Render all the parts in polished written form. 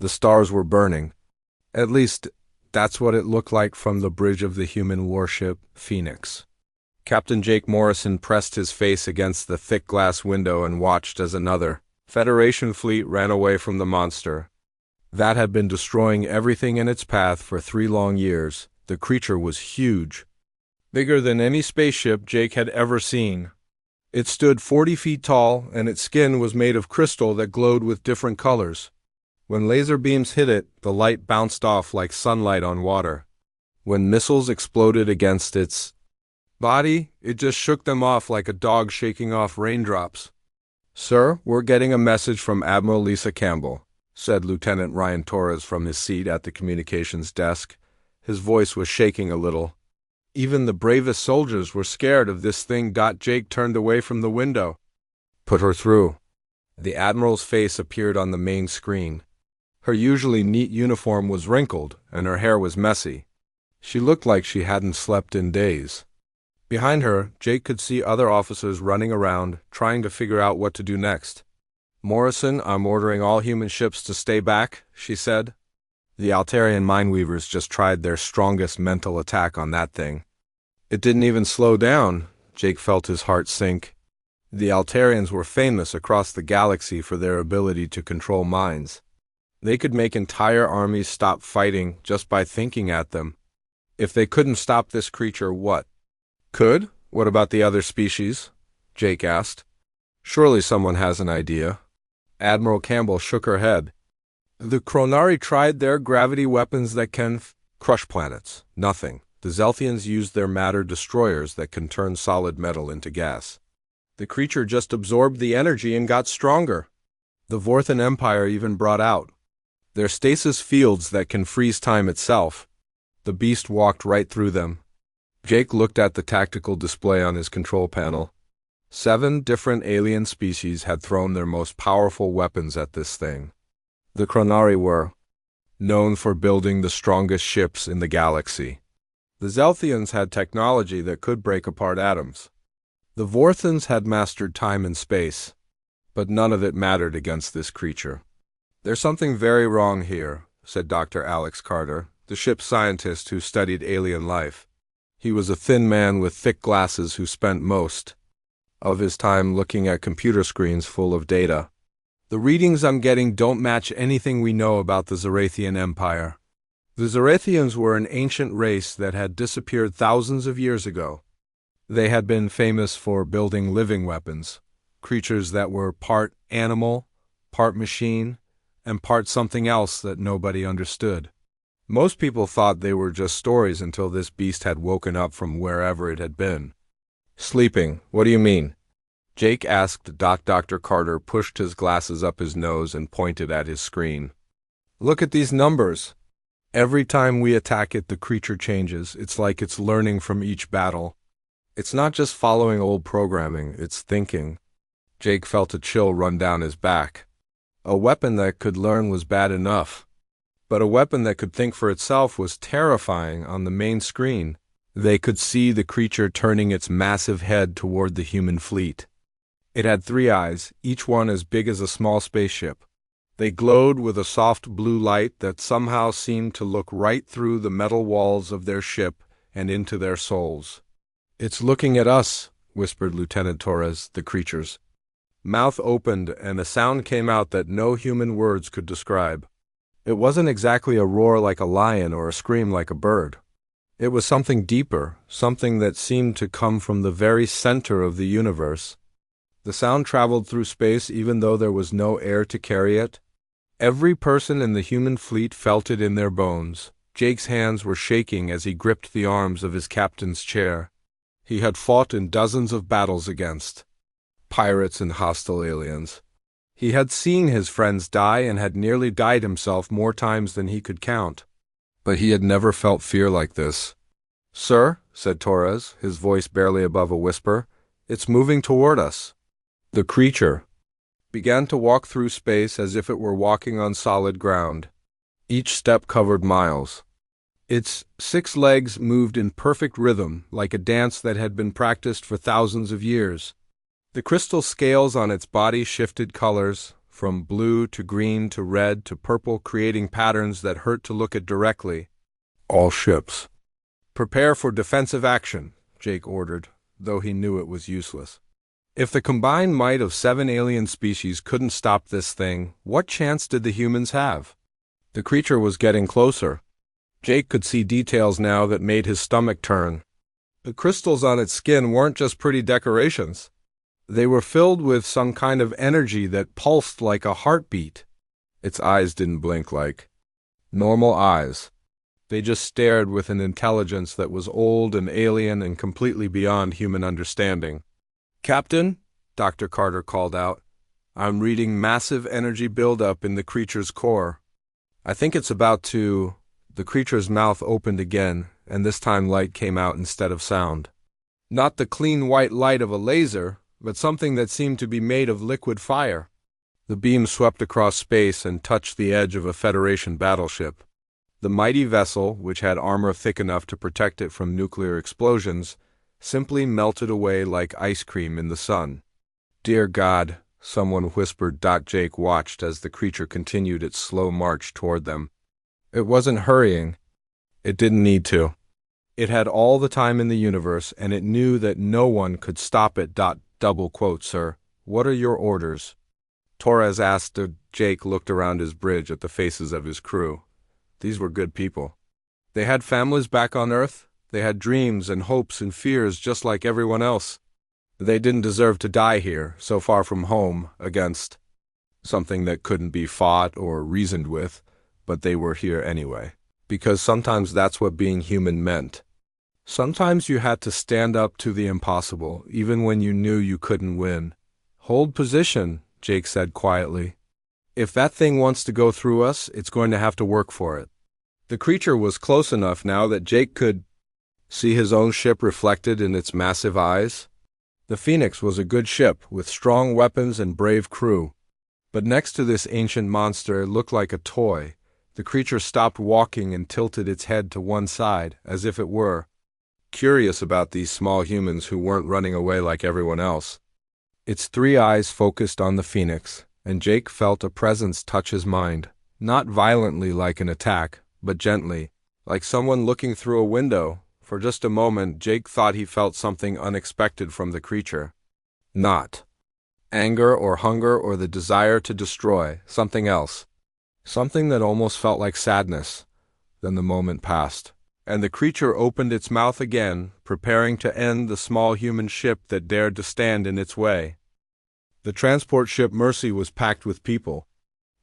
The stars were burning. At least, that's what it looked like from the bridge of the human warship, Phoenix. Captain Jake Morrison pressed his face against the thick glass window and watched as another Federation fleet ran away from the monster. That had been destroying everything in its path for 3 long years. The creature was huge. Bigger than any spaceship Jake had ever seen. It stood 40 feet tall, and its skin was made of crystal that glowed with different colors. When laser beams hit it, the light bounced off like sunlight on water. When missiles exploded against its body, it just shook them off like a dog shaking off raindrops. "Sir, we're getting a message from Admiral Lisa Campbell," said Lieutenant Ryan Torres from his seat at the communications desk. His voice was shaking a little. Even the bravest soldiers were scared of this thing. Jake turned away from the window. "Put her through." The Admiral's face appeared on the main screen. Her usually neat uniform was wrinkled, and her hair was messy. She looked like she hadn't slept in days. Behind her, Jake could see other officers running around, trying to figure out what to do next. "Morrison, I'm ordering all human ships to stay back," she said. The Altarian mineweavers just tried their strongest mental attack on that thing. It didn't even slow down. Jake felt his heart sink. The Altarians were famous across the galaxy for their ability to control minds. They could make entire armies stop fighting just by thinking at them. If they couldn't stop this creature, what could? "What about the other species?" Jake asked. "Surely someone has an idea." Admiral Campbell shook her head. "The Chronari tried their gravity weapons that can crush planets. Nothing. The Zelthians used their matter destroyers that can turn solid metal into gas. The creature just absorbed the energy and got stronger. The Vorthan Empire even brought out their stasis fields that can freeze time itself. The beast walked right through them." Jake looked at the tactical display on his control panel. 7 different alien species had thrown their most powerful weapons at this thing. The Chronari were known for building the strongest ships in the galaxy. The Zelthians had technology that could break apart atoms. The Vorthans had mastered time and space, but none of it mattered against this creature. "There's something very wrong here," said Dr. Alex Carter, the ship's scientist who studied alien life. He was a thin man with thick glasses who spent most of his time looking at computer screens full of data. "The readings I'm getting don't match anything we know about the Zarathian Empire. The Zarathians were an ancient race that had disappeared thousands of years ago. They had been famous for building living weapons, creatures that were part animal, part machine, and part something else that nobody understood. Most people thought they were just stories until this beast had woken up from wherever it had been." "Sleeping, what do you mean?" Jake asked. Dr. Carter pushed his glasses up his nose and pointed at his screen. "Look at these numbers. Every time we attack it, the creature changes. It's like it's learning from each battle. It's not just following old programming, it's thinking." Jake felt a chill run down his back. A weapon that could learn was bad enough, but a weapon that could think for itself was terrifying. On the main screen, they could see the creature turning its massive head toward the human fleet. It had 3 eyes, each one as big as a small spaceship. They glowed with a soft blue light that somehow seemed to look right through the metal walls of their ship and into their souls. "It's looking at us," whispered Lieutenant Torres, the creature's mouth opened, and a sound came out that no human words could describe. It wasn't exactly a roar like a lion or a scream like a bird. It was something deeper, something that seemed to come from the very center of the universe. The sound traveled through space even though there was no air to carry it. Every person in the human fleet felt it in their bones. Jake's hands were shaking as he gripped the arms of his captain's chair. He had fought in dozens of battles against pirates and hostile aliens. He had seen his friends die and had nearly died himself more times than he could count. But he had never felt fear like this. "Sir," said Torres, his voice barely above a whisper, "it's moving toward us." The creature began to walk through space as if it were walking on solid ground. Each step covered miles. Its 6 legs moved in perfect rhythm, like a dance that had been practiced for thousands of years. The crystal scales on its body shifted colors, from blue to green to red to purple, creating patterns that hurt to look at directly. All ships. Prepare for defensive action, Jake ordered, though he knew it was useless. If the combined might of 7 alien species couldn't stop this thing, what chance did the humans have? The creature was getting closer. Jake could see details now that made his stomach turn. The crystals on its skin weren't just pretty decorations. They were filled with some kind of energy that pulsed like a heartbeat. Its eyes didn't blink like normal eyes. They just stared with an intelligence that was old and alien and completely beyond human understanding. "Captain," Dr. Carter called out, "I'm reading massive energy buildup in the creature's core. I think it's about to—" The creature's mouth opened again, and this time light came out instead of sound. Not the clean white light of a laser, but something that seemed to be made of liquid fire. The beam swept across space and touched the edge of a Federation battleship. The mighty vessel, which had armor thick enough to protect it from nuclear explosions, simply melted away like ice cream in the sun. "Dear God," someone whispered. Jake watched as the creature continued its slow march toward them. It wasn't hurrying. It didn't need to. It had all the time in the universe, and it knew that no one could stop it. Double quote, "Sir, what are your orders?" Torres asked. Jake looked around his bridge at the faces of his crew. These were good people. They had families back on Earth. They had dreams and hopes and fears just like everyone else. They didn't deserve to die here, so far from home, against something that couldn't be fought or reasoned with, but they were here anyway. Because sometimes that's what being human meant. Sometimes you had to stand up to the impossible, even when you knew you couldn't win. "Hold position," Jake said quietly. "If that thing wants to go through us, it's going to have to work for it." The creature was close enough now that Jake could see his own ship reflected in its massive eyes. The Phoenix was a good ship, with strong weapons and brave crew. But next to this ancient monster, it looked like a toy. The creature stopped walking and tilted its head to one side, as if it were curious about these small humans who weren't running away like everyone else. Its 3 eyes focused on the Phoenix, and Jake felt a presence touch his mind, not violently like an attack, but gently, like someone looking through a window. For just a moment, Jake thought he felt something unexpected from the creature. Not anger or hunger or the desire to destroy, something else. Something that almost felt like sadness. Then the moment passed, and the creature opened its mouth again, preparing to end the small human ship that dared to stand in its way. The transport ship Mercy was packed with people.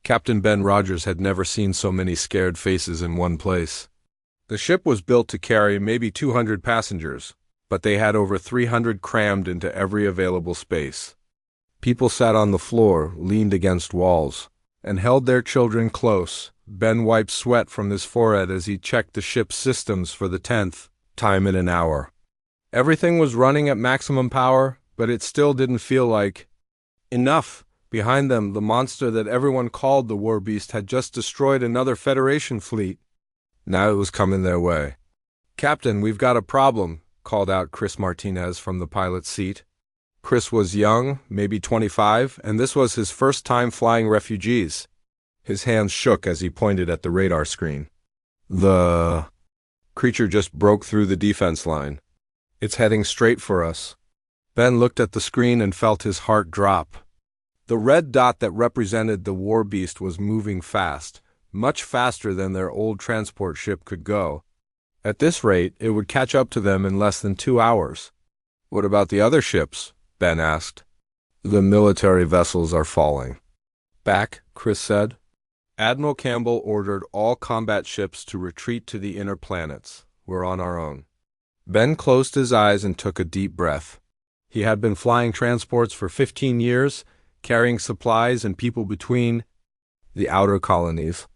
Captain Ben Rogers had never seen so many scared faces in one place. The ship was built to carry maybe 200 passengers, but they had over 300 crammed into every available space. People sat on the floor, leaned against walls, and held their children close. Ben wiped sweat from his forehead as he checked the ship's systems for the 10th time in an hour. Everything was running at maximum power, but it still didn't feel like enough. Behind them, the monster that everyone called the Warbeast had just destroyed another Federation fleet. Now it was coming their way. "Captain, we've got a problem," called out Chris Martinez from the pilot's seat. Chris was young, maybe 25, and this was his first time flying refugees. His hands shook as he pointed at the radar screen. The creature just broke through the defense line. "It's heading straight for us." Ben looked at the screen and felt his heart drop. The red dot that represented the Warbeast was moving fast, much faster than their old transport ship could go. At this rate, it would catch up to them in less than 2 hours. "What about the other ships?" Ben asked. "The military vessels are falling." "Back," Chris said. "Admiral Campbell ordered all combat ships to retreat to the inner planets. We're on our own." Ben closed his eyes and took a deep breath. He had been flying transports for 15 years, carrying supplies and people between the outer colonies.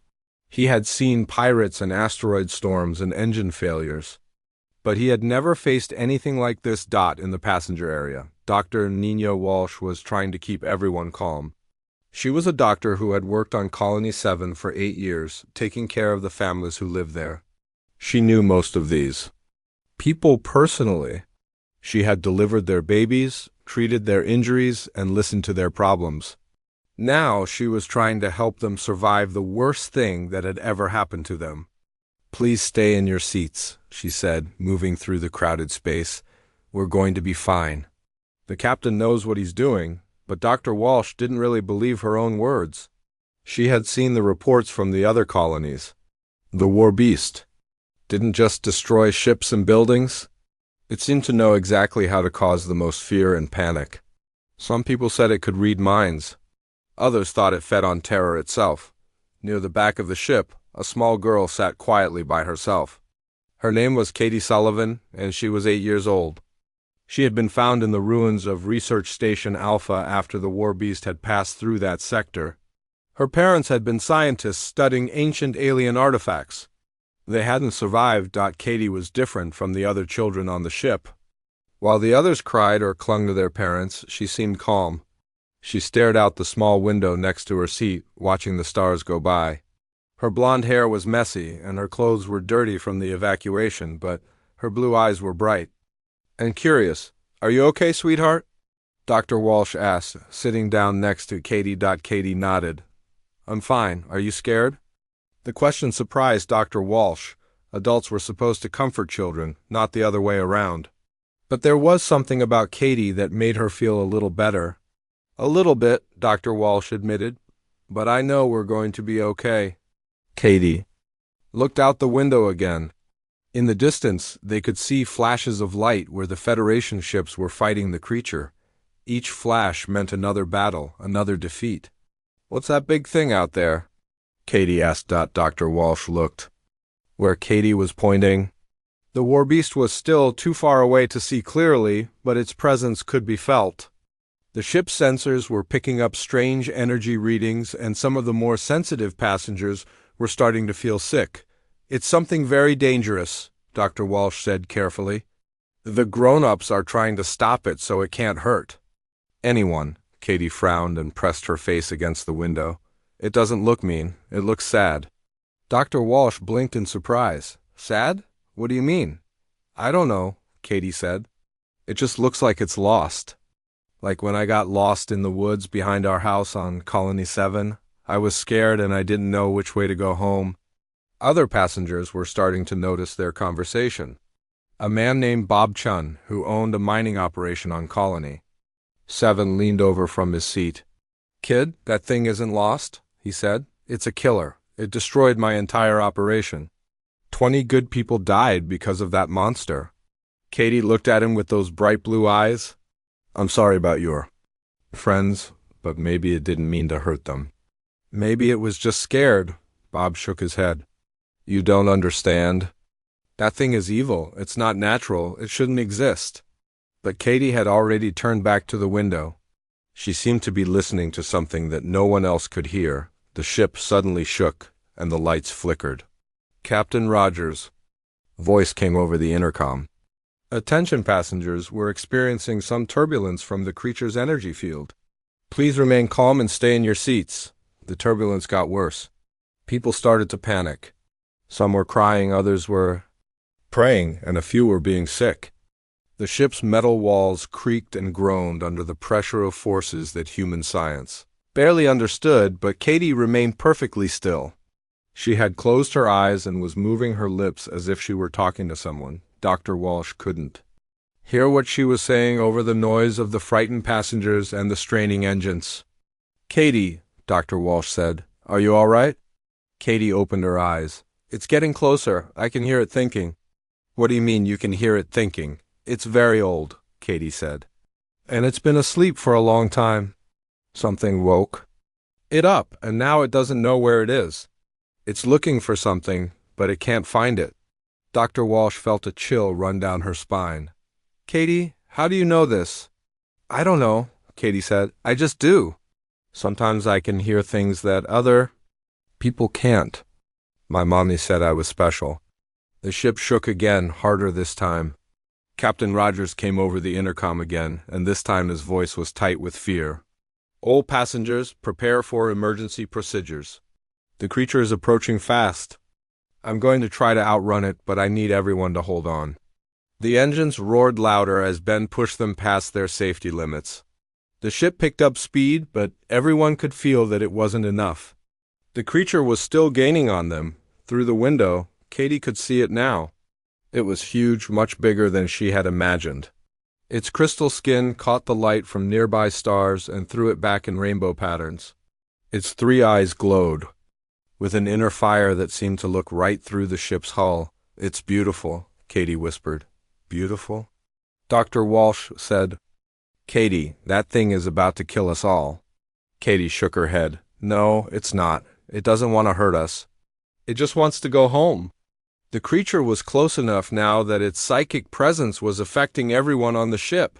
He had seen pirates and asteroid storms and engine failures. But he had never faced anything like this. In the passenger area, Dr. Nina Walsh was trying to keep everyone calm. She was a doctor who had worked on Colony 7 for 8 years, taking care of the families who lived there. She knew most of these people personally. She had delivered their babies, treated their injuries, and listened to their problems. Now she was trying to help them survive the worst thing that had ever happened to them. "Please stay in your seats," she said, moving through the crowded space. "We're going to be fine." The captain knows what he's doing, but Dr. Walsh didn't really believe her own words. She had seen the reports from the other colonies. The Warbeast didn't just destroy ships and buildings. It seemed to know exactly how to cause the most fear and panic. Some people said it could read minds. Others thought it fed on terror itself. Near the back of the ship, a small girl sat quietly by herself. Her name was Katie Sullivan, and she was 8 years old. She had been found in the ruins of Research Station Alpha after the Warbeast had passed through that sector. Her parents had been scientists studying ancient alien artifacts. They hadn't survived. Katie was different from the other children on the ship. While the others cried or clung to their parents, she seemed calm. She stared out the small window next to her seat, watching the stars go by. Her blonde hair was messy, and her clothes were dirty from the evacuation, but her blue eyes were bright and curious. "Are you okay, sweetheart?" Dr. Walsh asked, sitting down next to Katie. Katie nodded. "I'm fine. Are you scared?" The question surprised Dr. Walsh. Adults were supposed to comfort children, not the other way around. But there was something about Katie that made her feel a little better. "A little bit," Dr. Walsh admitted, "but I know we're going to be okay." Katie looked out the window again. In the distance, they could see flashes of light where the Federation ships were fighting the creature. Each flash meant another battle, another defeat. "What's that big thing out there?" Katie asked. Dr. Walsh looked where Katie was pointing. The Warbeast was still too far away to see clearly, but its presence could be felt. The ship's sensors were picking up strange energy readings, and some of the more sensitive passengers were starting to feel sick. "It's something very dangerous," Dr. Walsh said carefully. "The grown-ups are trying to stop it so it can't hurt anyone." Katie frowned and pressed her face against the window. "It doesn't look mean. It looks sad." Dr. Walsh blinked in surprise. "Sad? What do you mean?" "I don't know," Katie said. "It just looks like it's lost. Like when I got lost in the woods behind our house on Colony 7. I was scared and I didn't know which way to go home." Other passengers were starting to notice their conversation. A man named Bob Chun, who owned a mining operation on Colony 7, leaned over from his seat. "Kid, that thing isn't lost," he said. "It's a killer. It destroyed my entire operation. 20 good people died because of that monster." Katie looked at him with those bright blue eyes. "I'm sorry about your friends, but maybe it didn't mean to hurt them." "Maybe it was just scared." Bob shook his head. "You don't understand. That thing is evil. It's not natural. It shouldn't exist." But Katie had already turned back to the window. She seemed to be listening to something that no one else could hear. The ship suddenly shook, and the lights flickered. "Captain Rogers'" voice came over the intercom. "Attention passengers, we're experiencing some turbulence from the creature's energy field. Please remain calm and stay in your seats." The turbulence got worse. People started to panic. Some were crying, others were praying, and a few were being sick. The ship's metal walls creaked and groaned under the pressure of forces that human science barely understood, but Katie remained perfectly still. She had closed her eyes and was moving her lips as if she were talking to someone. Dr. Walsh couldn't hear what she was saying over the noise of the frightened passengers and the straining engines. "Katie," Dr. Walsh said, "are you all right?" Katie opened her eyes. "It's getting closer. I can hear it thinking." "What do you mean you can hear it thinking?" "It's very old," Katie said. "And it's been asleep for a long time." "Something woke it up, and now it doesn't know where it is. It's looking for something, but it can't find it." Dr. Walsh felt a chill run down her spine. "Katie, how do you know this?" "I don't know," Katie said. "I just do. Sometimes I can hear things that other people can't. My mommy said I was special." The ship shook again, harder this time. Captain Rogers came over the intercom again, and this time his voice was tight with fear. "All passengers, prepare for emergency procedures. The creature is approaching fast. I'm going to try to outrun it, but I need everyone to hold on." The engines roared louder as Ben pushed them past their safety limits. The ship picked up speed, but everyone could feel that it wasn't enough. The creature was still gaining on them. Through the window, Katie could see it now. It was huge, much bigger than she had imagined. Its crystal skin caught the light from nearby stars and threw it back in rainbow patterns. Its 3 eyes glowed, with an inner fire that seemed to look right through the ship's hull. "It's beautiful," Katie whispered. "Beautiful?" Dr. Walsh said, "Katie, that thing is about to kill us all." Katie shook her head. "No, it's not. It doesn't want to hurt us. It just wants to go home." The creature was close enough now that its psychic presence was affecting everyone on the ship.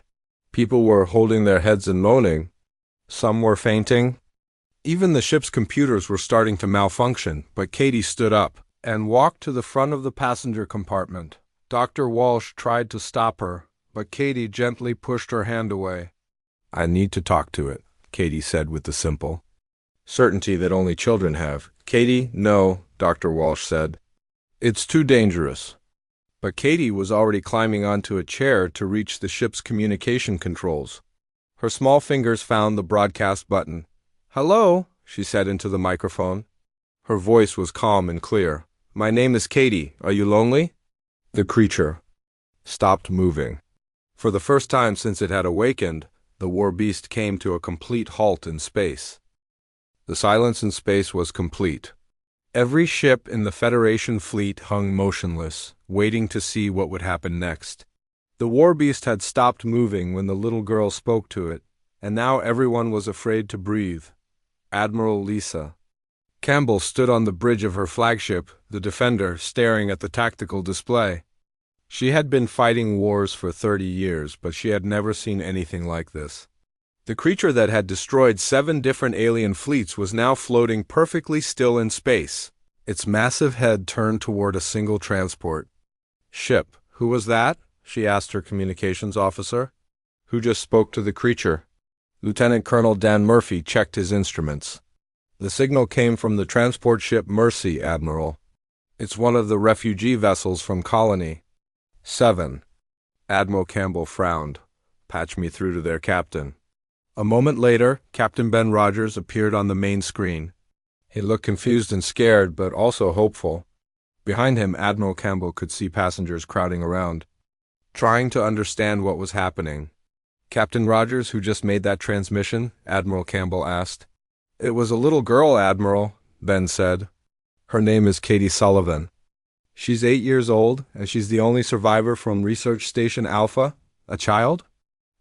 People were holding their heads and moaning. Some were fainting. Even the ship's computers were starting to malfunction, but Katie stood up and walked to the front of the passenger compartment. Dr. Walsh tried to stop her, but Katie gently pushed her hand away. "I need to talk to it," Katie said with the simple certainty that only children have. "Katie, no," Dr. Walsh said. "It's too dangerous." But Katie was already climbing onto a chair to reach the ship's communication controls. Her small fingers found the broadcast button. "Hello," she said into the microphone. Her voice was calm and clear. "My name is Katie. Are you lonely?" The creature stopped moving. For the first time since it had awakened, the Warbeast came to a complete halt in space. The silence in space was complete. Every ship in the Federation fleet hung motionless, waiting to see what would happen next. The Warbeast had stopped moving when the little girl spoke to it, and now everyone was afraid to breathe. Admiral Lisa Campbell stood on the bridge of her flagship, the Defender, staring at the tactical display. She had been fighting wars for 30 years, but she had never seen anything like this. The creature that had destroyed 7 different alien fleets was now floating perfectly still in space, its massive head turned toward a single transport ship. "Who was that?" she asked her communications officer. "Who just spoke to the creature?" Lieutenant Colonel Dan Murphy checked his instruments. "The signal came from the transport ship Mercy, Admiral. It's one of the refugee vessels from Colony 7. Admiral Campbell frowned. "Patch me through to their captain." A moment later, Captain Ben Rogers appeared on the main screen. He looked confused and scared, but also hopeful. Behind him, Admiral Campbell could see passengers crowding around, trying to understand what was happening. "Captain Rogers, who just made that transmission?" Admiral Campbell asked. "It was a little girl, Admiral," Ben said. "Her name is Katie Sullivan. She's 8 years old, and she's the only survivor from Research Station Alpha. A child?"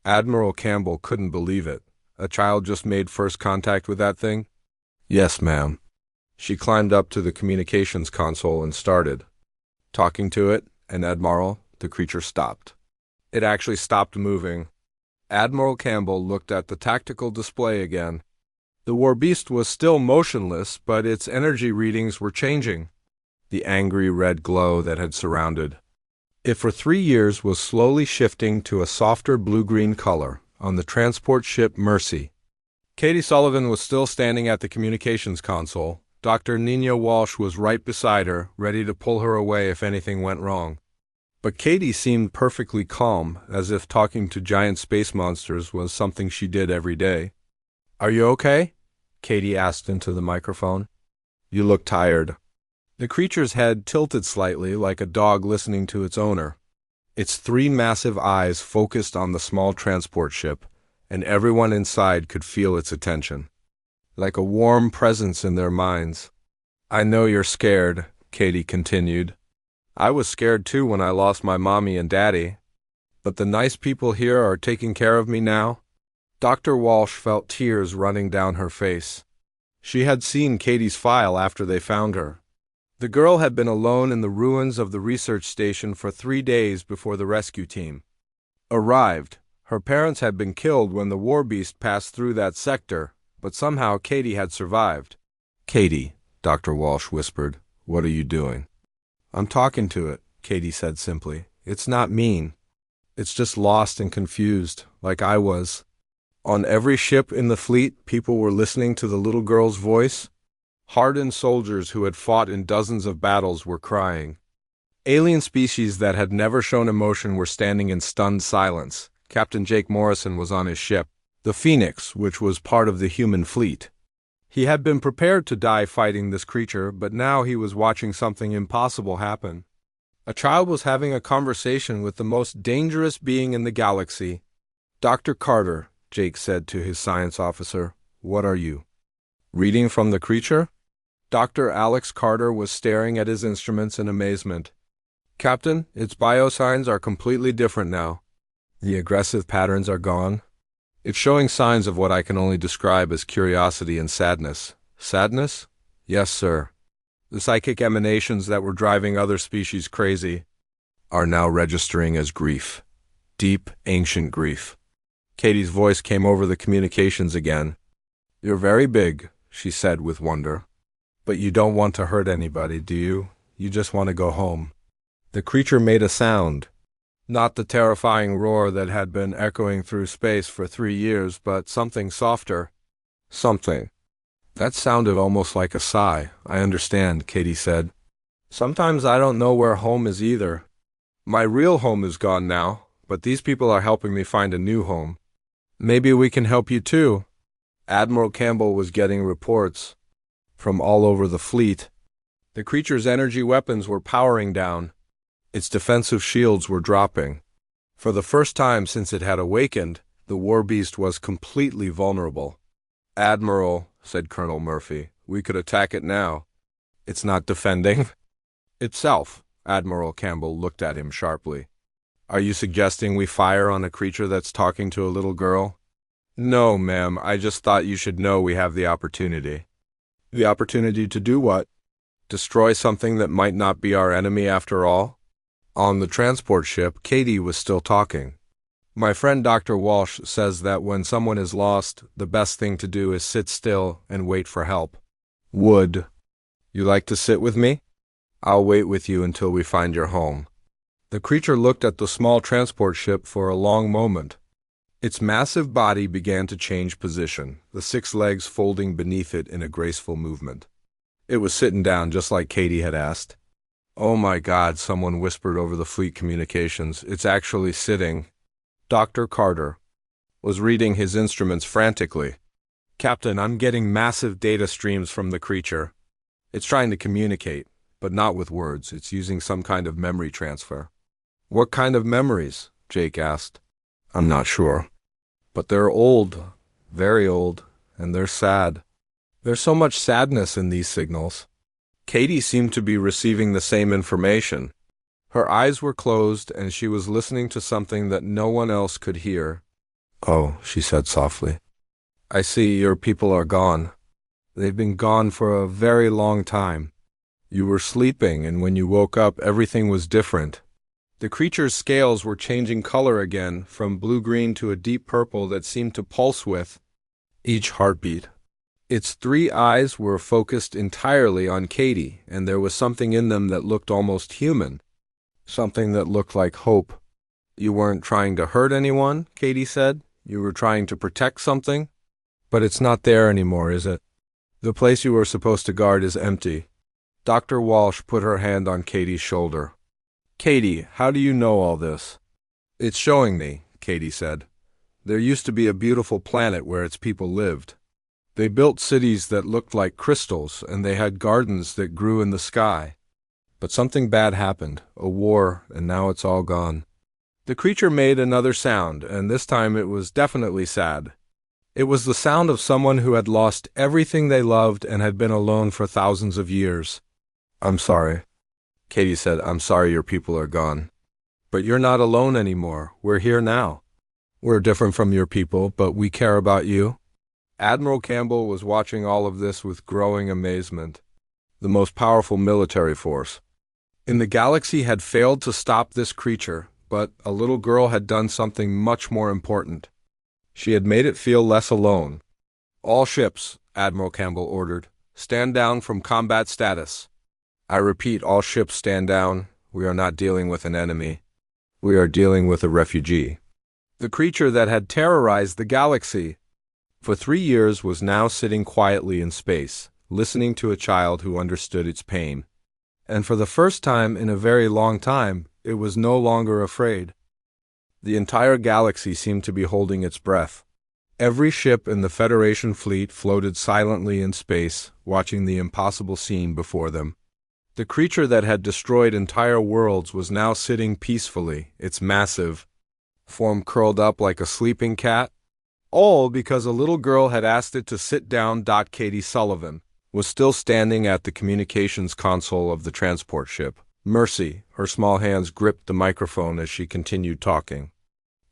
Admiral Campbell couldn't believe it. A child just made first contact with that thing? "Yes, ma'am." She climbed up to the communications console and started talking to it, and Admiral, the creature stopped. It actually stopped moving. Admiral Campbell looked at the tactical display again. The Warbeast was still motionless, but its energy readings were changing. The angry red glow that had surrounded it for 3 years was slowly shifting to a softer blue-green color on the transport ship Mercy. Katie Sullivan was still standing at the communications console. Dr. Nina Walsh was right beside her, ready to pull her away if anything went wrong. But Katie seemed perfectly calm, as if talking to giant space monsters was something she did every day. "Are you okay?" Katie asked into the microphone. "You look tired." The creature's head tilted slightly like a dog listening to its owner. Its 3 massive eyes focused on the small transport ship, and everyone inside could feel its attention, like a warm presence in their minds. "I know you're scared," Katie continued. "I was scared too when I lost my mommy and daddy. But the nice people here are taking care of me now." Dr. Walsh felt tears running down her face. She had seen Katie's file after they found her. The girl had been alone in the ruins of the research station for 3 days before the rescue team arrived. Her parents had been killed when the Warbeast passed through that sector, but somehow Katie had survived. "Katie," Dr. Walsh whispered, "what are you doing?" "I'm talking to it," Katie said simply. "It's not mean. It's just lost and confused, like I was." On every ship in the fleet, people were listening to the little girl's voice. Hardened soldiers who had fought in dozens of battles were crying. Alien species that had never shown emotion were standing in stunned silence. Captain Jake Morrison was on his ship, the Phoenix, which was part of the human fleet. He had been prepared to die fighting this creature, but now he was watching something impossible happen. A child was having a conversation with the most dangerous being in the galaxy. "Dr. Carter," Jake said to his science officer, "what are you?" "Reading from the creature?" Dr. Alex Carter was staring at his instruments in amazement. "Captain, its biosigns are completely different now. The aggressive patterns are gone. It's showing signs of what I can only describe as curiosity and sadness." "Sadness?" "Yes, sir. The psychic emanations that were driving other species crazy are now registering as grief. Deep, ancient grief." Katie's voice came over the communications again. "You're very big," she said with wonder. "But you don't want to hurt anybody, do you? You just want to go home." The creature made a sound. Not the terrifying roar that had been echoing through space for 3 years, but something softer. Something. That sounded almost like a sigh. "I understand," Katie said. "Sometimes I don't know where home is either. My real home is gone now, but these people are helping me find a new home. Maybe we can help you too." Admiral Campbell was getting reports from all over the fleet. The creature's energy weapons were powering down. Its defensive shields were dropping. For the first time since it had awakened, the Warbeast was completely vulnerable. "Admiral," said Colonel Murphy, "we could attack it now." "It's not defending itself." Admiral Campbell looked at him sharply. "Are you suggesting we fire on a creature that's talking to a little girl?" "No, ma'am, I just thought you should know we have the opportunity." "The opportunity to do what?" "Destroy something that might not be our enemy after all." On the transport ship, Katie was still talking. "My friend Dr. Walsh says that when someone is lost, the best thing to do is sit still and wait for help." "Would you like to sit with me?" "I'll wait with you until we find your home." The creature looked at the small transport ship for a long moment. Its massive body began to change position, the 6 legs folding beneath it in a graceful movement. It was sitting down just like Katie had asked. "Oh my God," someone whispered over the fleet communications. "It's actually sitting." Dr. Carter was reading his instruments frantically. "Captain, I'm getting massive data streams from the creature. It's trying to communicate, but not with words. It's using some kind of memory transfer." "What kind of memories?" Jake asked. "I'm not sure. But they're old, very old, and they're sad. There's so much sadness in these signals." Katie seemed to be receiving the same information. Her eyes were closed, and she was listening to something that no one else could hear. "Oh," she said softly. "I see your people are gone. They've been gone for a very long time. You were sleeping, and when you woke up, everything was different." The creature's scales were changing color again, from blue-green to a deep purple that seemed to pulse with each heartbeat. Its 3 eyes were focused entirely on Katie, and there was something in them that looked almost human. Something that looked like hope. "You weren't trying to hurt anyone," Katie said. "You were trying to protect something. But it's not there anymore, is it? The place you were supposed to guard is empty." Dr. Walsh put her hand on Katie's shoulder. "Katie, how do you know all this?" "It's showing me," Katie said. "There used to be a beautiful planet where its people lived. They built cities that looked like crystals, and they had gardens that grew in the sky. But something bad happened, a war, and now it's all gone." The creature made another sound, and this time it was definitely sad. It was the sound of someone who had lost everything they loved and had been alone for thousands of years. "I'm sorry." Katie said, "I'm sorry your people are gone. But you're not alone anymore. We're here now. We're different from your people, but we care about you." Admiral Campbell was watching all of this with growing amazement. The most powerful military force in the galaxy had failed to stop this creature, but a little girl had done something much more important. She had made it feel less alone. "All ships," Admiral Campbell ordered, "stand down from combat status. I repeat, all ships stand down. We are not dealing with an enemy. We are dealing with a refugee." The creature that had terrorized the galaxy for 3 years was now sitting quietly in space, listening to a child who understood its pain. And for the first time in a very long time, it was no longer afraid. The entire galaxy seemed to be holding its breath. Every ship in the Federation fleet floated silently in space, watching the impossible scene before them. The creature that had destroyed entire worlds was now sitting peacefully, its massive form curled up like a sleeping cat. All because a little girl had asked it to sit down. Katie Sullivan was still standing at the communications console of the transport ship. Mercy, her small hands gripped the microphone as she continued talking.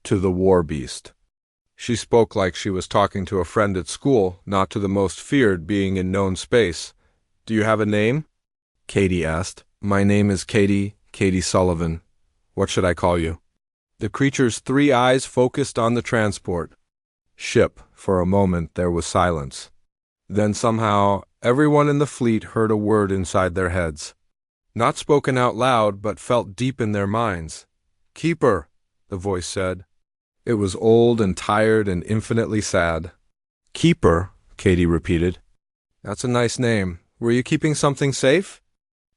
To the Warbeast. She spoke like she was talking to a friend at school, not to the most feared being in known space. Do you have a name? Katie asked. My name is Katie Sullivan. What should I call you? The creature's 3 eyes focused on the transport ship. For a moment there was silence. Then somehow everyone in the fleet heard a word inside their heads. Not spoken out loud, but felt deep in their minds. Keeper, the voice said. It was old and tired and infinitely sad. Keeper, Katie repeated. That's a nice name. Were you keeping something safe?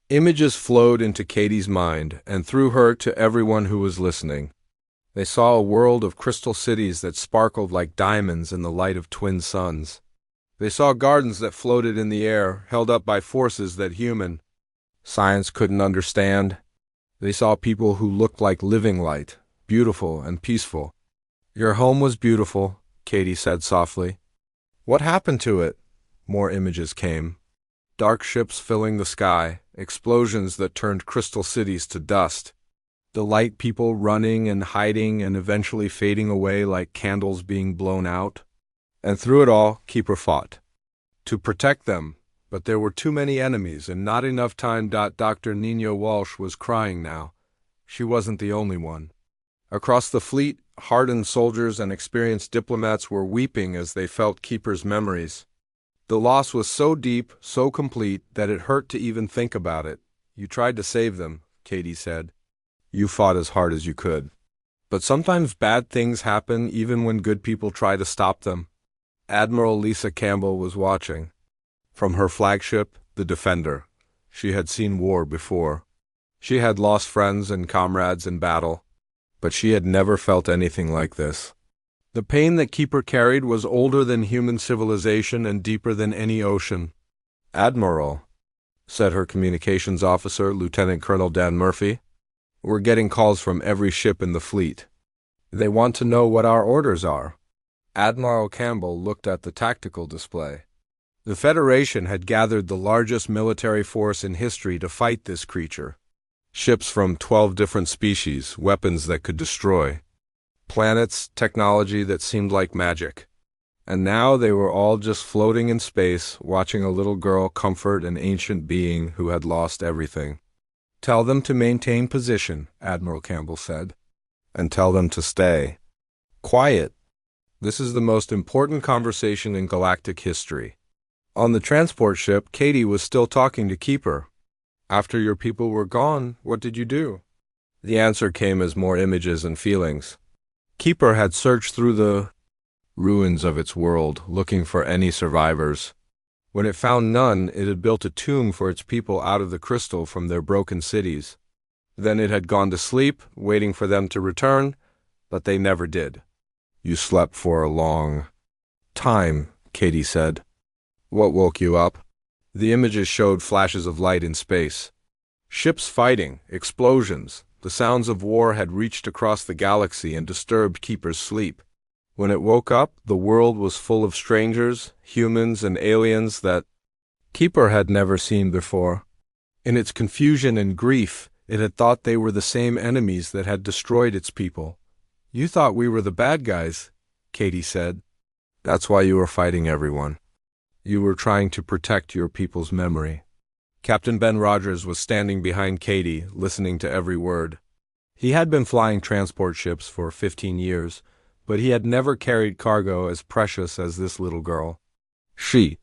Images flowed into Katie's mind, and through her to everyone who was listening. They saw a world of crystal cities that sparkled like diamonds in the light of twin suns. They saw gardens that floated in the air, held up by forces that human science couldn't understand. They saw people who looked like living light, beautiful and peaceful. Your home was beautiful, Katie said softly. What happened to it? More images came. Dark ships filling the sky, explosions that turned crystal cities to dust. The light people running and hiding and eventually fading away like candles being blown out. And through it all, Keeper fought to protect them, but there were too many enemies and not enough time. Dr. Nina Walsh was crying now. She wasn't the only one. Across the fleet, hardened soldiers and experienced diplomats were weeping as they felt Keeper's memories. The loss was so deep, so complete, that it hurt to even think about it. You tried to save them, Katie said. You fought as hard as you could. But sometimes bad things happen even when good people try to stop them. Admiral Lisa Campbell was watching. From her flagship, the Defender, she had seen war before. She had lost friends and comrades in battle, but she had never felt anything like this. The pain that Keeper carried was older than human civilization and deeper than any ocean. Admiral, said her communications officer, Lieutenant Colonel Dan Murphy, we're getting calls from every ship in the fleet. They want to know what our orders are. Admiral Campbell looked at the tactical display. The Federation had gathered the largest military force in history to fight this creature. Ships from 12 different species, weapons that could destroy. Planets, technology that seemed like magic. And now they were all just floating in space, watching a little girl comfort an ancient being who had lost everything. Tell them to maintain position, Admiral Campbell said. And tell them to stay quiet. This is the most important conversation in galactic history. On the transport ship, Katie was still talking to Keeper. After your people were gone, what did you do? The answer came as more images and feelings. Keeper had searched through the ruins of its world, looking for any survivors. When it found none, it had built a tomb for its people out of the crystal from their broken cities. Then it had gone to sleep, waiting for them to return, but they never did. You slept for a long time, Katie said. What woke you up? The images showed flashes of light in space. Ships fighting, explosions. The sounds of war had reached across the galaxy and disturbed Keeper's sleep. When it woke up, the world was full of strangers, humans and aliens that Keeper had never seen before. In its confusion and grief, it had thought they were the same enemies that had destroyed its people. You thought we were the bad guys, Katie said. That's why you were fighting everyone. You were trying to protect your people's memory. Captain Ben Rogers was standing behind Katie, listening to every word. He had been flying transport ships for 15 years, but he had never carried cargo as precious as this little girl. She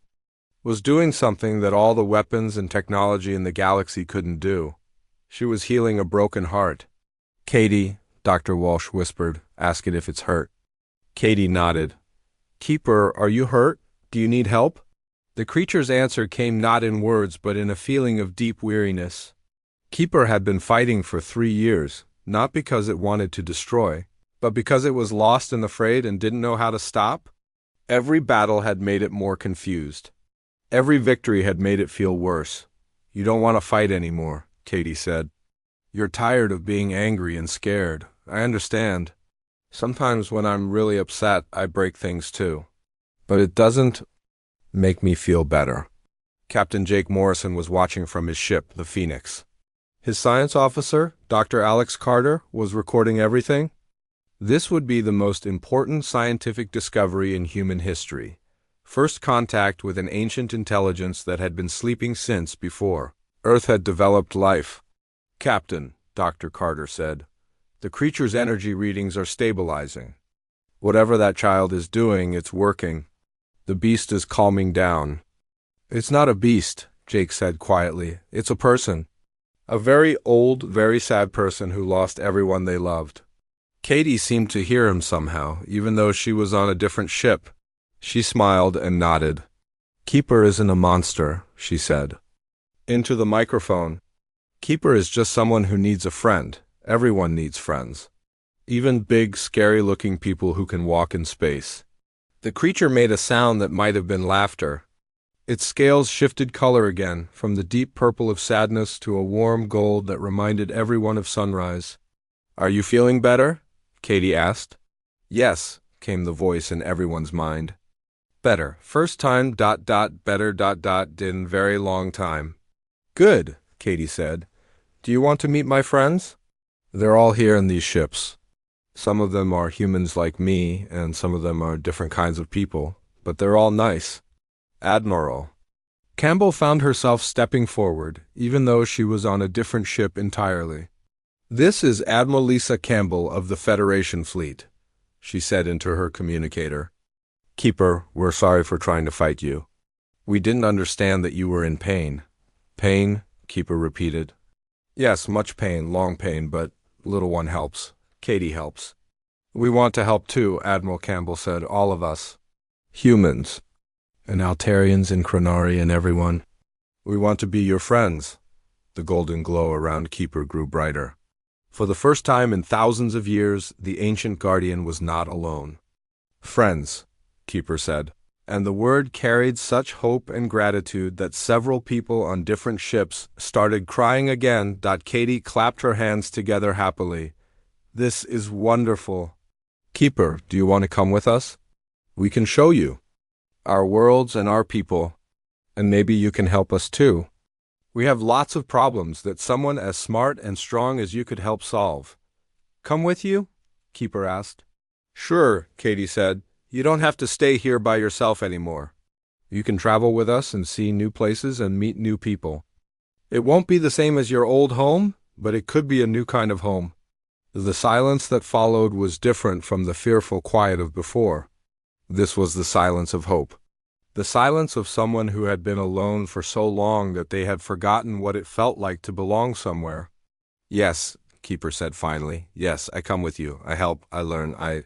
was doing something that all the weapons and technology in the galaxy couldn't do. She was healing a broken heart. Katie, Dr. Walsh whispered, ask it if it's hurt. Katie nodded. Keeper, are you hurt? Do you need help? The creature's answer came not in words but in a feeling of deep weariness. Keeper had been fighting for 3 years, not because it wanted to destroy, but because it was lost and afraid and didn't know how to stop. Every battle had made it more confused. Every victory had made it feel worse. "You don't want to fight anymore," Katie said. "You're tired of being angry and scared. I understand. Sometimes when I'm really upset, I break things too. But it doesn't make me feel better." Captain Jake Morrison was watching from his ship, the Phoenix. His science officer, Dr. Alex Carter, was recording everything. This would be the most important scientific discovery in human history. First contact with an ancient intelligence that had been sleeping since before Earth had developed life. "Captain," Dr. Carter said, "the creature's energy readings are stabilizing. Whatever that child is doing, it's working. The beast is calming down." "It's not a beast," Jake said quietly. "It's a person. A very old, very sad person who lost everyone they loved." Katie seemed to hear him somehow, even though she was on a different ship. She smiled and nodded. "Keeper isn't a monster," she said. Into the microphone. "Keeper is just someone who needs a friend. Everyone needs friends. Even big, scary-looking people who can walk in space." The creature made a sound that might have been laughter. Its scales shifted color again, from the deep purple of sadness to a warm gold that reminded everyone of sunrise. "Are you feeling better?" Katie asked. "Yes," came the voice in everyone's mind. "Better. First time, better, in very long time." "Good," Katie said. "Do you want to meet my friends?" "They're all here in these ships. Some of them are humans like me, and some of them are different kinds of people, but they're all nice." "Admiral." Campbell found herself stepping forward, even though she was on a different ship entirely. "This is Admiral Lisa Campbell of the Federation Fleet," she said into her communicator. "Keeper, we're sorry for trying to fight you. We didn't understand that you were in pain." "Pain?" Keeper repeated. "Yes, much pain, long pain, but little one helps. Katie helps." "We want to help too," Admiral Campbell said, "all of us. Humans, and Altarians and Chronari and everyone. We want to be your friends." The golden glow around Keeper grew brighter. For the first time in thousands of years, the ancient guardian was not alone. "Friends," Keeper said, and the word carried such hope and gratitude that several people on different ships started crying again. Katie clapped her hands together happily. "This is wonderful. Keeper, do you want to come with us? We can show you our worlds and our people, and maybe you can help us too. We have lots of problems that someone as smart and strong as you could help solve." "Come with you?" Keeper asked. "Sure," Katie said. "You don't have to stay here by yourself anymore. You can travel with us and see new places and meet new people. It won't be the same as your old home, but it could be a new kind of home." The silence that followed was different from the fearful quiet of before. This was the silence of hope. The silence of someone who had been alone for so long that they had forgotten what it felt like to belong somewhere. "Yes," Keeper said finally. "Yes, I come with you. I help, I learn, I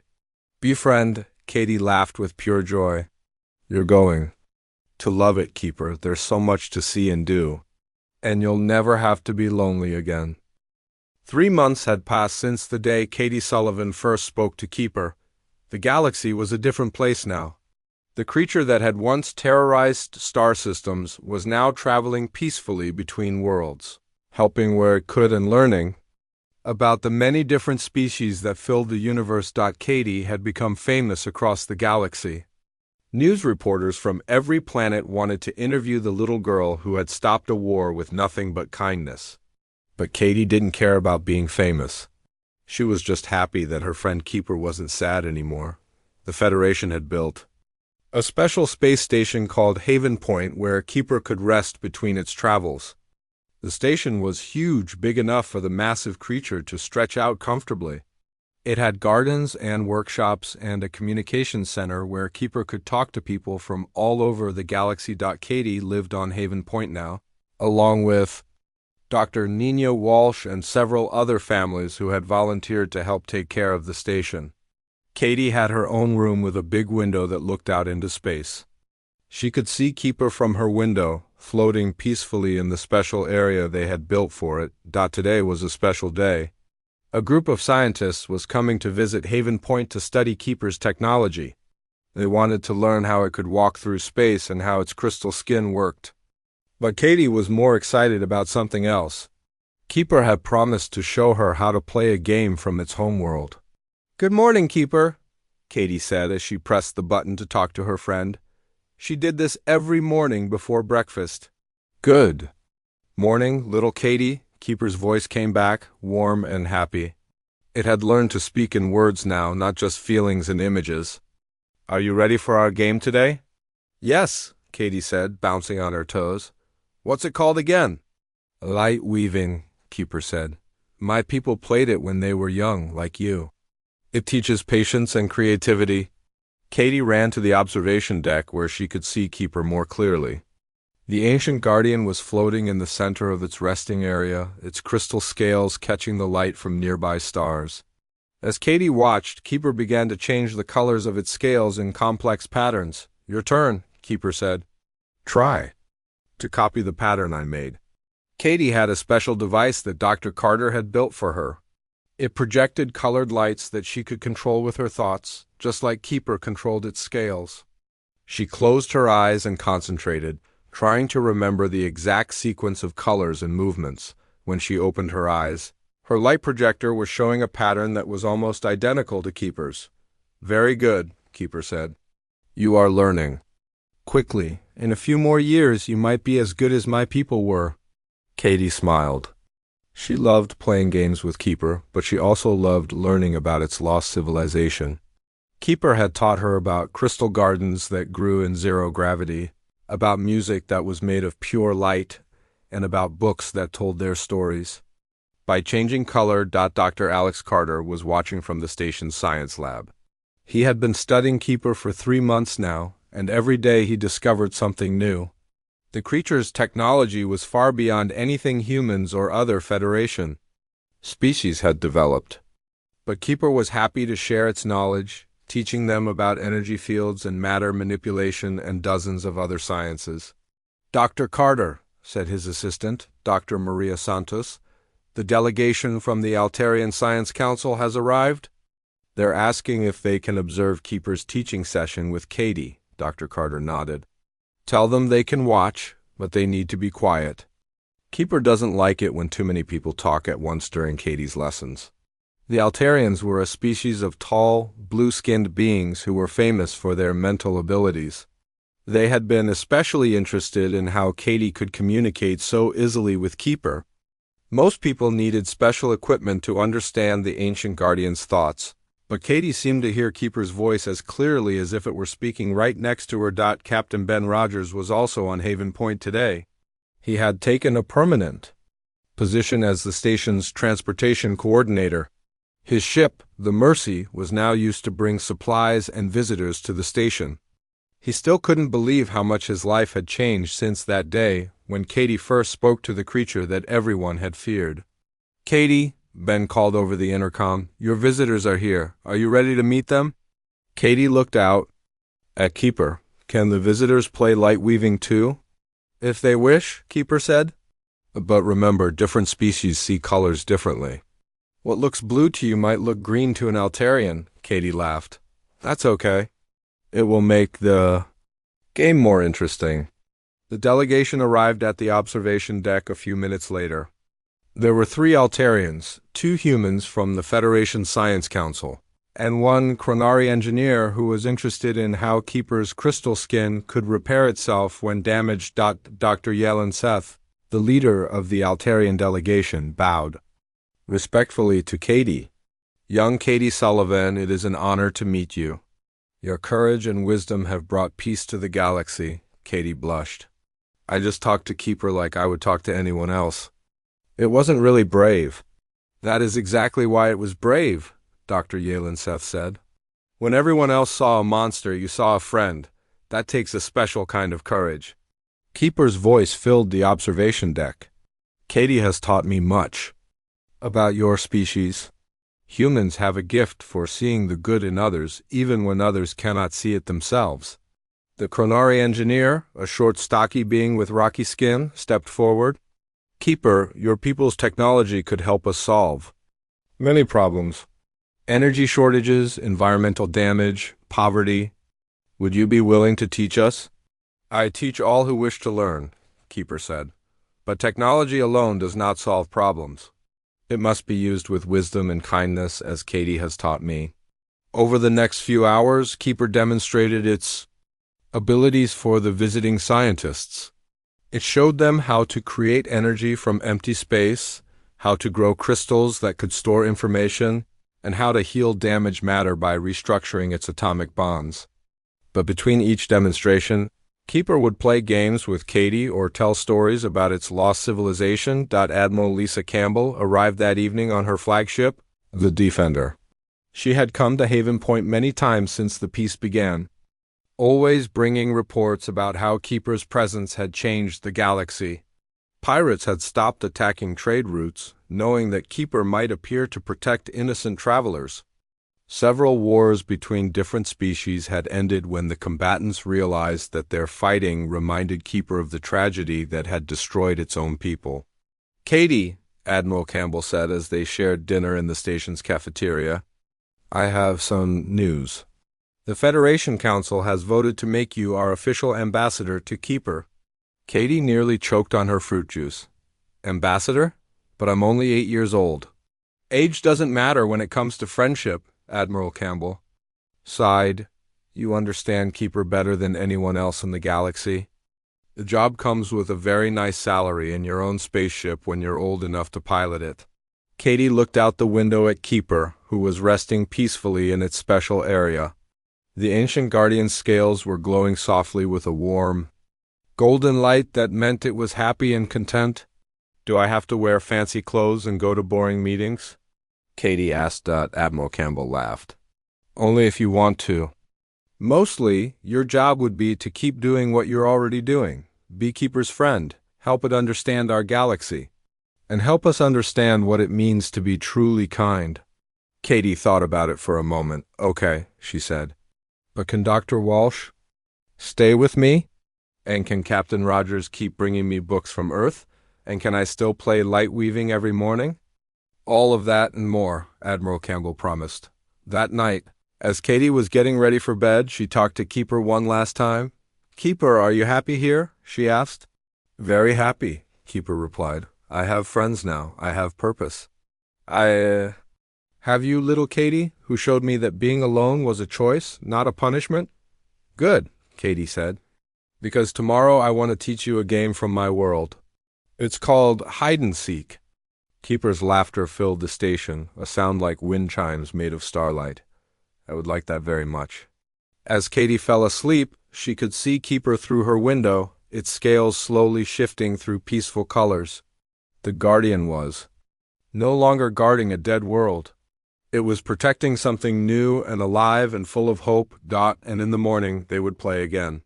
befriend." Katie laughed with pure joy. "You're going to love it, Keeper. There's so much to see and do. And you'll never have to be lonely again." 3 months had passed since the day Katie Sullivan first spoke to Keeper. The galaxy was a different place now. The creature that had once terrorized star systems was now traveling peacefully between worlds, helping where it could and learning about the many different species that filled the universe. Katie had become famous across the galaxy. News reporters from every planet wanted to interview the little girl who had stopped a war with nothing but kindness. But Katie didn't care about being famous. She was just happy that her friend Keeper wasn't sad anymore. The Federation had built a special space station called Haven Point where Keeper could rest between its travels. The station was huge, big enough for the massive creature to stretch out comfortably. It had gardens and workshops and a communications center where Keeper could talk to people from all over the galaxy. Katie lived on Haven Point now, along with Dr. Nina Walsh and several other families who had volunteered to help take care of the station. Katie had her own room with a big window that looked out into space. She could see Keeper from her window, floating peacefully in the special area they had built for it. Today was a special day. A group of scientists was coming to visit Haven Point to study Keeper's technology. They wanted to learn how it could walk through space and how its crystal skin worked. But Katie was more excited about something else. Keeper had promised to show her how to play a game from its homeworld. "Good morning, Keeper," Katie said as she pressed the button to talk to her friend. She did this every morning before breakfast. "Good morning, little Katie," Keeper's voice came back, warm and happy. It had learned to speak in words now, not just feelings and images. "Are you ready for our game today?" "Yes," Katie said, bouncing on her toes. "What's it called again?" "Light weaving," Keeper said. "My people played it when they were young, like you. It teaches patience and creativity." Katie ran to the observation deck where she could see Keeper more clearly. The ancient guardian was floating in the center of its resting area, its crystal scales catching the light from nearby stars. As Katie watched, Keeper began to change the colors of its scales in complex patterns. "Your turn," Keeper said. "Try to copy the pattern I made." Katie had a special device that Dr. Carter had built for her. It projected colored lights that she could control with her thoughts, just like Keeper controlled its scales. She closed her eyes and concentrated, trying to remember the exact sequence of colors and movements. When she opened her eyes, her light projector was showing a pattern that was almost identical to Keeper's. "Very good," Keeper said. "You are learning. Quickly, in a few more years you might be as good as my people were." Katie smiled. She loved playing games with Keeper, but she also loved learning about its lost civilization. Keeper had taught her about crystal gardens that grew in zero gravity, about music that was made of pure light, and about books that told their stories. By changing color, Dr. Alex Carter was watching from the station's science lab. He had been studying Keeper for 3 months now, and every day he discovered something new. The creature's technology was far beyond anything humans or other Federation species had developed. But Keeper was happy to share its knowledge, teaching them about energy fields and matter manipulation and dozens of other sciences. "Dr. Carter," said his assistant, Dr. Maria Santos, "the delegation from the Altarian Science Council has arrived. They're asking if they can observe Keeper's teaching session with Katie." Dr. Carter nodded. "Tell them they can watch, but they need to be quiet. Keeper doesn't like it when too many people talk at once during Katie's lessons." The Altarians were a species of tall, blue-skinned beings who were famous for their mental abilities. They had been especially interested in how Katie could communicate so easily with Keeper. Most people needed special equipment to understand the ancient guardian's thoughts, but Katie seemed to hear Keeper's voice as clearly as if it were speaking right next to her. Captain Ben Rogers was also on Haven Point today. He had taken a permanent position as the station's transportation coordinator. His ship, the Mercy, was now used to bring supplies and visitors to the station. He still couldn't believe how much his life had changed since that day when Katie first spoke to the creature that everyone had feared. "Katie," Ben called over the intercom, "your visitors are here. Are you ready to meet them?" Katie looked out at Keeper. "Can the visitors play light weaving too?" "If they wish," Keeper said. "But remember, different species see colors differently. What looks blue to you might look green to an Altarian," Katie laughed. "That's okay. It will make the game more interesting." The delegation arrived at the observation deck a few minutes later. There were 3 Altarians, 2 humans from the Federation Science Council, and 1 Chronari engineer who was interested in how Keeper's crystal skin could repair itself when damaged. Dr. Yellen Seth, the leader of the Altarian delegation, bowed respectfully to Katie. "Young Katie Sullivan, it is an honor to meet you. Your courage and wisdom have brought peace to the galaxy." Katie blushed. "I just talked to Keeper like I would talk to anyone else. It wasn't really brave." "That is exactly why it was brave," Dr. Yalen Seth said. "When everyone else saw a monster, you saw a friend. That takes a special kind of courage." Keeper's voice filled the observation deck. "Katie has taught me much about your species. Humans have a gift for seeing the good in others, even when others cannot see it themselves." The Chronari engineer, a short, stocky being with rocky skin, stepped forward. "Keeper, your people's technology could help us solve many problems. Energy shortages, environmental damage, poverty. Would you be willing to teach us? I teach all who wish to learn, Keeper said. But technology alone does not solve problems. It must be used with wisdom and kindness, as Katie has taught me. Over the next few hours, Keeper demonstrated its abilities for the visiting scientists. It showed them how to create energy from empty space, how to grow crystals that could store information, and how to heal damaged matter by restructuring its atomic bonds. But between each demonstration, Keeper would play games with Katie or tell stories about its lost civilization. Admiral Lisa Campbell arrived that evening on her flagship, the Defender. She had come to Haven Point many times since the peace began, always bringing reports about how Keeper's presence had changed the galaxy. Pirates had stopped attacking trade routes, knowing that Keeper might appear to protect innocent travelers. Several wars between different species had ended when the combatants realized that their fighting reminded Keeper of the tragedy that had destroyed its own people. "Katie," Admiral Campbell said as they shared dinner in the station's cafeteria, "I have some news. The Federation Council has voted to make you our official ambassador to Keeper." Katie nearly choked on her fruit juice. "Ambassador? But I'm only 8 years old." "Age doesn't matter when it comes to friendship," Admiral Campbell sighed. "You understand Keeper better than anyone else in the galaxy. The job comes with a very nice salary in your own spaceship when you're old enough to pilot it." Katie looked out the window at Keeper, who was resting peacefully in its special area. The ancient guardian's scales were glowing softly with a warm, golden light that meant it was happy and content. "Do I have to wear fancy clothes and go to boring meetings?" Katie asked. Admiral Campbell laughed. "Only if you want to. Mostly, your job would be to keep doing what you're already doing. Be Keeper's friend, help it understand our galaxy, and help us understand what it means to be truly kind." Katie thought about it for a moment. "Okay," she said. "But can Dr. Walsh stay with me? And can Captain Rogers keep bringing me books from Earth? And can I still play light weaving every morning?" "All of that and more," Admiral Campbell promised. That night, as Katie was getting ready for bed, she talked to Keeper one last time. "Keeper, are you happy here?" she asked. "Very happy," Keeper replied. "I have friends now. I have purpose. Have you, little Katie, who showed me that being alone was a choice, not a punishment?" "Good," Katie said. "Because tomorrow I want to teach you a game from my world. It's called hide and seek." Keeper's laughter filled the station, a sound like wind chimes made of starlight. "I would like that very much." As Katie fell asleep, she could see Keeper through her window, its scales slowly shifting through peaceful colors. The Guardian was no longer guarding a dead world. It was protecting something new and alive and full of hope. And in the morning they would play again.